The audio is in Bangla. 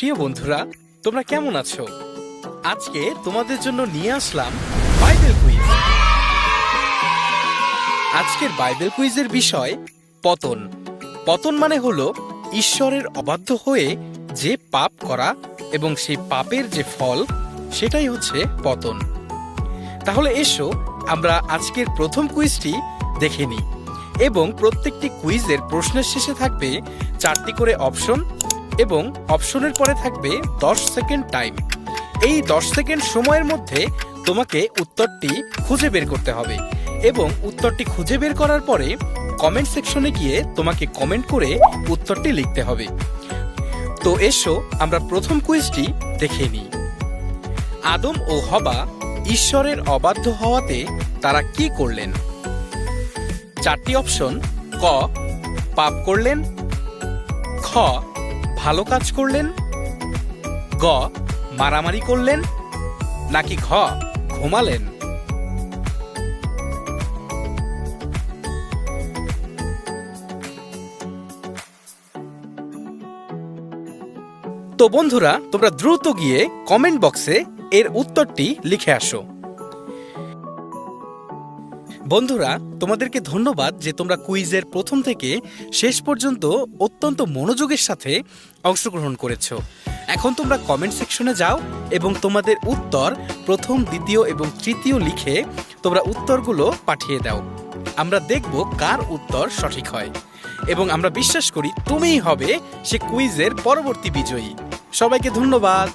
প্রিয় বন্ধুরা, তোমরা কেমন আছো? আজকে তোমাদের জন্য নিয়ে আসলাম বাইবেল কুইজ। আজকের বাইবেল কুইজের বিষয় পতন। পতন মানে হলো ঈশ্বরের অবাধ্য হয়ে যে পাপ করা এবং সেই পাপের যে ফল, সেটাই হচ্ছে পতন। তাহলে এসো আমরা আজকের প্রথম কুইজটি দেখে নিই। এবং প্রত্যেকটি কুইজের প্রশ্নের শেষে থাকবে 4টি করে অপশন এবং অপশনের পরে থাকবে 10 সেকেন্ড টাইম। এই 10 সেকেন্ড সময়ের মধ্যে তোমাকে উত্তরটি খুঁজে বের করতে হবে এবং উত্তরটি খুঁজে বের করার পরে কমেন্ট সেকশনে গিয়ে তোমাকে কমেন্ট করে উত্তরটি লিখতে হবে। তো এসো আমরা প্রথম কুইজটি দেখে নিই। আদম ও হবা ঈশ্বরের অবাধ্য হওয়াতে তারা কি করলেন? 4টি অপশন: ক, পাপ করলেন; খ, ভালো কাজ করলেন; গ, মারামারি করলেন; নাকি ঘ, ঘুমালেন? তো বন্ধুরা, তোমরা দ্রুত গিয়ে কমেন্ট বক্সে এর উত্তরটি লিখে আসো। বন্ধুরা, তোমাদেরকে ধন্যবাদ যে তোমরা কুইজের প্রথম থেকে শেষ পর্যন্ত অত্যন্ত মনোযোগের সাথে অংশগ্রহণ করেছো। এখন তোমরা কমেন্ট সেকশনে যাও এবং তোমাদের উত্তর প্রথম, দ্বিতীয় এবং তৃতীয় লিখে তোমরা উত্তরগুলো পাঠিয়ে দাও। আমরা দেখব কার উত্তর সঠিক হয় এবং আমরা বিশ্বাস করি তুমিই হবে সে কুইজের পরবর্তী বিজয়ী। সবাইকে ধন্যবাদ।